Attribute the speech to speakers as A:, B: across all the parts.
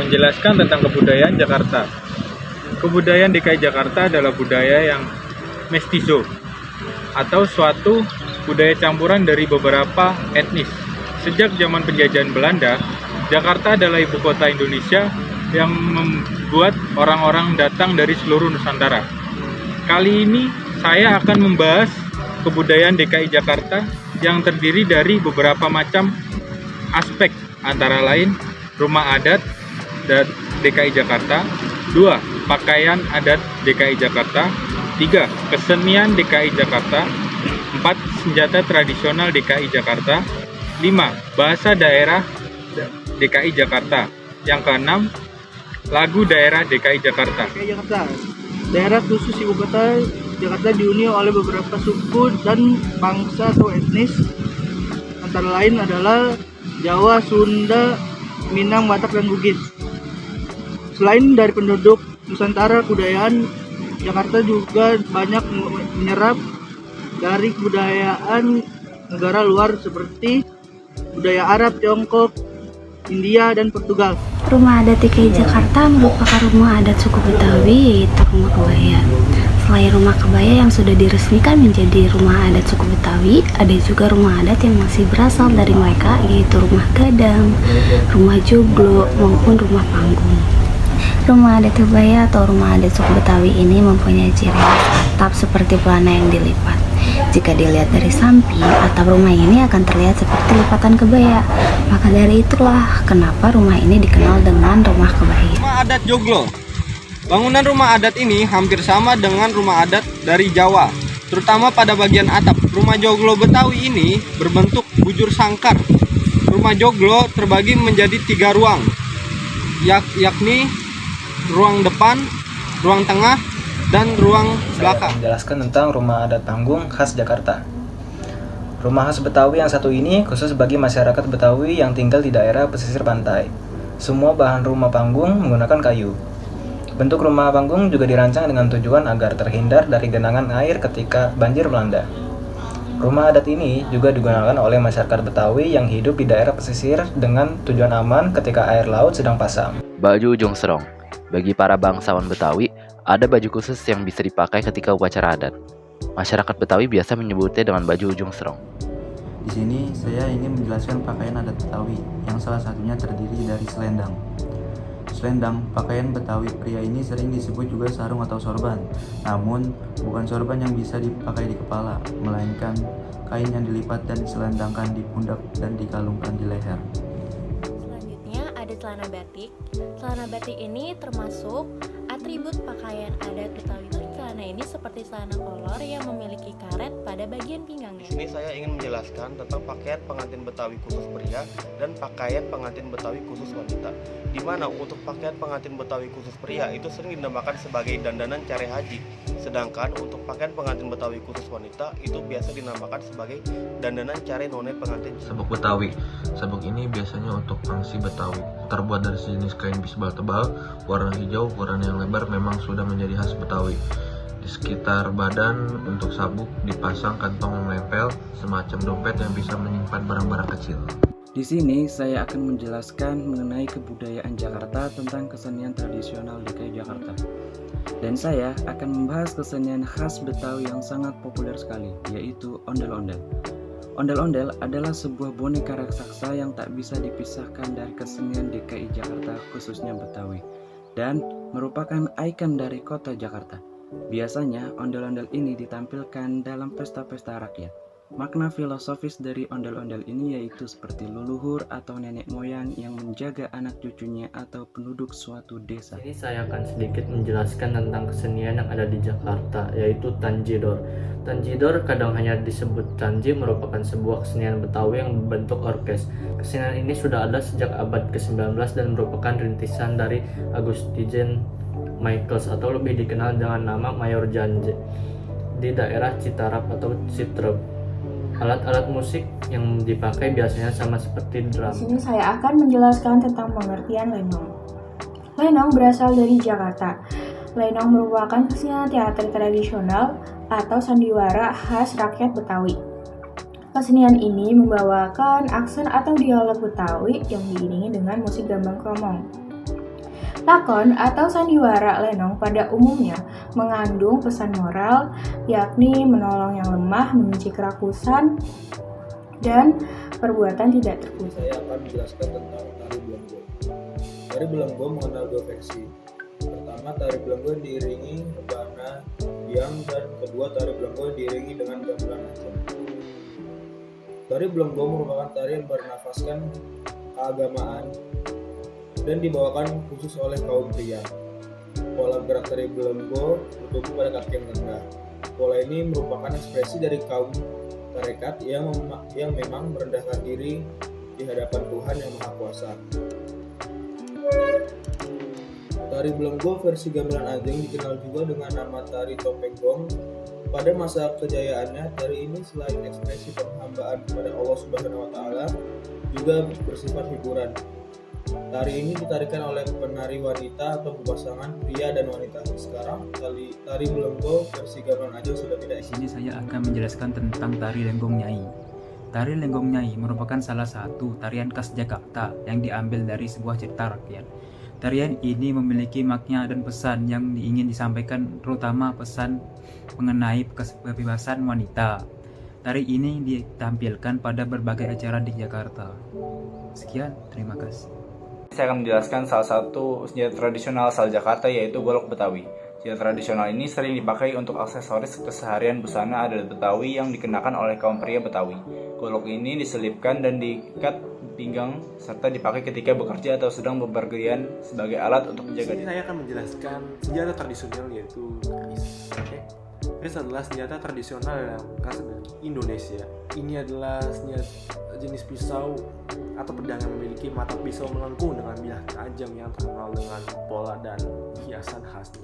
A: menjelaskan tentang kebudayaan Jakarta. Kebudayaan DKI Jakarta adalah budaya yang mestizo atau suatu budaya campuran dari beberapa etnis. Sejak zaman penjajahan Belanda, Jakarta adalah ibu kota Indonesia yang membuat orang-orang datang dari seluruh Nusantara. Kali ini saya akan membahas kebudayaan DKI Jakarta yang terdiri dari beberapa macam aspek, antara lain rumah adat DKI Jakarta, 2. Pakaian adat DKI Jakarta, 3. Kesenian DKI Jakarta, 4. Senjata tradisional DKI Jakarta, 5. Bahasa daerah DKI Jakarta, yang keenam lagu daerah DKI Jakarta.
B: DKI Jakarta, daerah khusus ibu kota Jakarta dihuni oleh beberapa suku dan bangsa atau etnis, antara lain adalah Jawa, Sunda, Minang, Batak, dan Bugis. Selain dari penduduk Nusantara, kebudayaan Jakarta juga banyak menyerap dari kebudayaan negara luar seperti budaya Arab, Tiongkok, India, dan Portugal.
C: Rumah adat DKI Jakarta merupakan rumah adat suku Betawi, yaitu rumah kebaya. Selain rumah kebaya yang sudah diresmikan menjadi rumah adat suku Betawi, ada juga rumah adat yang masih berasal dari mereka, yaitu rumah gadang, rumah joglo, maupun rumah panggung. Rumah adat kebaya atau rumah adat suku Betawi ini mempunyai ciri khas atap seperti pelana yang dilipat. Jika dilihat dari samping, atap rumah ini akan terlihat seperti lipatan kebaya. Maka dari itulah kenapa rumah ini dikenal dengan rumah kebaya.
D: Rumah adat joglo. Bangunan rumah adat ini hampir sama dengan rumah adat dari Jawa, terutama pada bagian atap. Rumah joglo Betawi ini berbentuk bujur sangkar. Rumah joglo terbagi menjadi 3 ruang, yakni ruang depan, ruang tengah, dan ruang belakang.
E: Saya menjelaskan tentang rumah adat panggung khas Jakarta. Rumah khas Betawi yang satu ini khusus bagi masyarakat Betawi yang tinggal di daerah pesisir pantai. Semua bahan rumah panggung menggunakan kayu. Bentuk rumah panggung juga dirancang dengan tujuan agar terhindar dari genangan air ketika banjir melanda. Rumah adat ini juga digunakan oleh masyarakat Betawi yang hidup di daerah pesisir dengan tujuan aman ketika air laut sedang pasang.
F: Baju ujung serong. Bagi para bangsawan Betawi, ada baju khusus yang bisa dipakai ketika upacara adat. Masyarakat Betawi biasa menyebutnya dengan baju ujung serong.
G: Di sini saya ingin menjelaskan pakaian adat Betawi yang salah satunya terdiri dari selendang. Selendang, pakaian Betawi pria ini sering disebut juga sarung atau sorban. Namun, bukan sorban yang bisa dipakai di kepala, melainkan kain yang dilipat dan diselendangkan di pundak dan dikalungkan di leher.
H: Ada celana batik. Celana batik ini termasuk atribut pakaian adat Betawi. Celana ini seperti celana kolor yang memiliki karet pada bagian pinggangnya.
D: Di sini saya ingin menjelaskan tentang pakaian pengantin Betawi khusus pria dan pakaian pengantin Betawi khusus wanita. Di mana untuk pakaian pengantin Betawi khusus pria itu sering dinamakan sebagai dandanan care haji. Sedangkan untuk pakaian pengantin Betawi khusus wanita itu biasa dinamakan sebagai dandanan care none pengantin.
I: Sabuk Betawi. Sabuk ini biasanya untuk pangsi Betawi. Terbuat dari sejenis kain bisbal tebal, warna hijau, ukuran yang lebar memang sudah menjadi khas Betawi. Di sekitar badan untuk sabuk dipasang kantong menempel, semacam dompet yang bisa menyimpan barang-barang kecil.
J: Di sini saya akan menjelaskan mengenai kebudayaan Jakarta tentang kesenian tradisional DKI Jakarta. Dan saya akan membahas kesenian khas Betawi yang sangat populer sekali, yaitu ondel-ondel. Ondel-ondel adalah sebuah boneka raksasa yang tak bisa dipisahkan dari kesenian DKI Jakarta khususnya Betawi, dan merupakan ikon dari kota Jakarta. Biasanya ondel-ondel ini ditampilkan dalam pesta-pesta rakyat. Makna filosofis dari ondel-ondel ini yaitu seperti leluhur atau nenek moyang yang menjaga anak cucunya atau penduduk suatu desa.
K: Ini saya akan sedikit menjelaskan tentang kesenian yang ada di Jakarta, yaitu Tanjidor. Tanjidor kadang hanya disebut Tanji, merupakan sebuah kesenian Betawi yang berbentuk orkes. Kesenian ini sudah ada sejak abad ke-19 dan merupakan rintisan dari Augustin Michaels atau lebih dikenal dengan nama Mayor Janje di daerah Citarap atau Citrep. Alat-alat musik yang dipakai biasanya sama seperti drum.
L: Di sini saya akan menjelaskan tentang pengertian lenong. Lenong berasal dari Jakarta. Lenong merupakan kesenian teater tradisional atau sandiwara khas rakyat Betawi. Kesenian ini membawakan aksen atau dialog Betawi yang diiringi dengan musik gambang kromong. Lakon atau sandiwara lenong pada umumnya mengandung pesan moral, yakni menolong yang lemah, membenci kerakusan, dan perbuatan tidak terpuji.
M: Saya akan menjelaskan tentang tari belenggo. Tari belenggo mengenal dua versi. Pertama, tari belenggo diiringi rebana biang, dan kedua, tari belenggo diiringi dengan gamelan ajang. Tari belenggo merupakan tari yang bernafaskan keagamaan dan dibawakan khusus oleh kaum pria. Pola gerak tari belenggo bertumpu pada kaki yang rendah. Pola ini merupakan ekspresi dari kaum tarekat yang memang merendahkan diri di hadapan Tuhan yang Maha Kuasa. Tari belenggo versi gamelan ajeng dikenal juga dengan nama tari topeng gong. Pada masa kejayaannya, tari ini selain ekspresi penghambaan kepada Allah Subhanahu wa Ta'ala, juga bersifat hiburan. Tari ini ditarikan oleh penari wanita atau berpasangan pria dan wanita. Sekarang tari belenggo versi gamelan ajeng sudah tidak
N: Di sini saya akan menjelaskan tentang tari lenggong nyai. Tari lenggong nyai merupakan salah satu tarian khas Jakarta yang diambil dari sebuah cerita rakyat. Tarian ini memiliki makna dan pesan yang ingin disampaikan, terutama pesan mengenai kebebasan wanita. Tari ini ditampilkan pada berbagai acara di Jakarta. Sekian, terima kasih.
E: Saya akan menjelaskan salah satu senjata tradisional asal Jakarta, yaitu golok Betawi. Senjata tradisional ini sering dipakai untuk aksesoris keseharian busana adat Betawi yang dikenakan oleh kaum pria Betawi. Golok ini diselipkan dan diikat pinggang serta dipakai ketika bekerja atau sedang bepergian sebagai alat untuk menjaga diri.
O: Saya akan menjelaskan senjata tradisional yaitu keris. Keris adalah senjata tradisional yang khas dari Indonesia. Ini adalah senjata jenis pisau atau pedang yang memiliki mata pisau melengkung dengan bilah tajam yang terkenal dengan pola dan hiasan khasnya.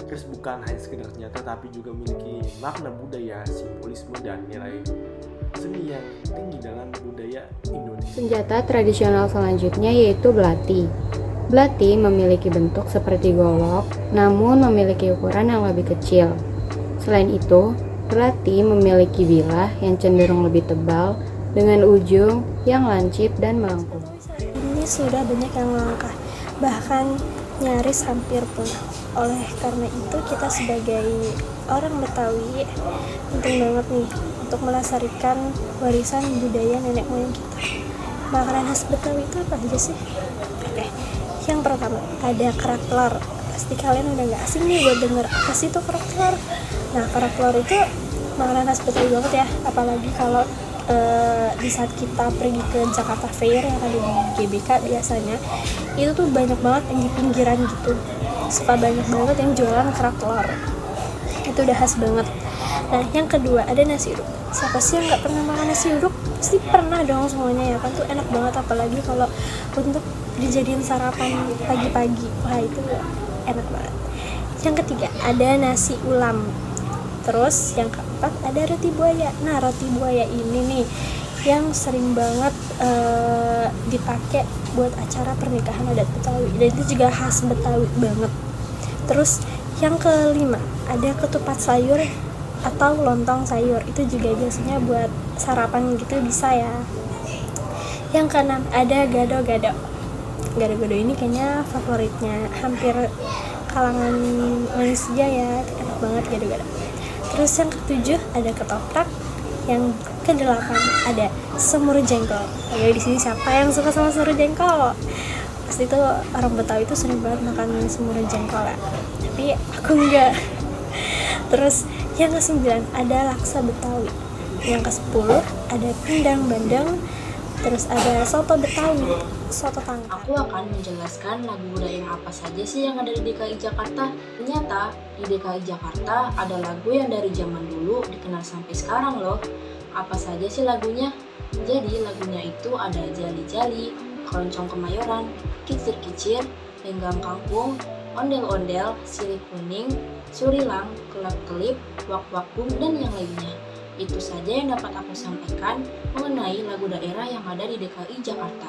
O: Keris bukan hanya sekedar senjata, tapi juga memiliki makna budaya, simbolisme, dan nilai seni yang tinggi dalam budaya Indonesia.
P: Senjata tradisional selanjutnya yaitu belati. Belati memiliki bentuk seperti golok, namun memiliki ukuran yang lebih kecil. Selain itu, belati memiliki bilah yang cenderung lebih tebal dengan ujung yang lancip dan melengkung.
Q: Ini sudah banyak yang langka, bahkan nyaris hampir punah. Oleh karena itu, kita sebagai orang Betawi penting banget nih untuk melestarikan warisan budaya nenek moyang kita. Makanan khas Betawi itu apa aja sih? Oke, yang pertama ada kerak telur. Pasti kalian udah gak asing nih buat denger apa sih itu kerak telur. Nah, kerak telur itu makanan khas Betawi banget ya, apalagi kalau di saat kita pergi ke Jakarta Fair yang ada di GBK biasanya itu tuh banyak banget yang di pinggiran gitu, suka banyak banget yang jualan kerak telur. Itu udah khas banget. Nah, yang kedua ada nasi uduk. Siapa sih yang nggak pernah makan nasi uduk? Pasti pernah dong semuanya ya kan, tuh enak banget apalagi kalau untuk dijadiin sarapan pagi-pagi. Wah, itu enak banget. Yang ketiga ada nasi ulam. Terus yang keempat ada roti buaya. Nah, roti buaya ini nih yang sering banget dipakai buat acara pernikahan adat Betawi, dan itu juga khas Betawi banget. Terus yang kelima ada ketupat sayur atau lontong sayur, itu juga biasanya buat sarapan gitu bisa ya. Yang keenam ada gado-gado. Gado-gado ini kayaknya favoritnya hampir kalangan manusia ya, enak banget gado-gado. Terus yang ketujuh ada ketoprak. Yang kedelapan ada semur jengkol. Oke, di sini siapa yang suka sama semur jengkol? Pasti itu orang Betawi itu sering banget makan semur jengkol ya. Tapi aku enggak. Terus yang ke-9 ada laksa Betawi. Yang ke-10 ada pindang bandeng. Terus ada soto Betawi, soto tangkar.
C: Aku akan menjelaskan lagu budaya apa saja sih yang ada di DKI Jakarta. Ternyata di DKI Jakarta ada lagu yang dari zaman dulu dikenal sampai sekarang loh. Apa saja sih lagunya? Jadi lagunya itu ada Jali-Jali, Keroncong Kemayoran, Kicir-Kicir, Lenggang Kangkung, Ondel-Ondel, Sirih Kuning, Surilang, Kelap-Kelip, Wak-Wak Bum, dan yang lainnya. Itu saja yang dapat aku sampaikan mengenai lagu daerah yang ada di DKI Jakarta.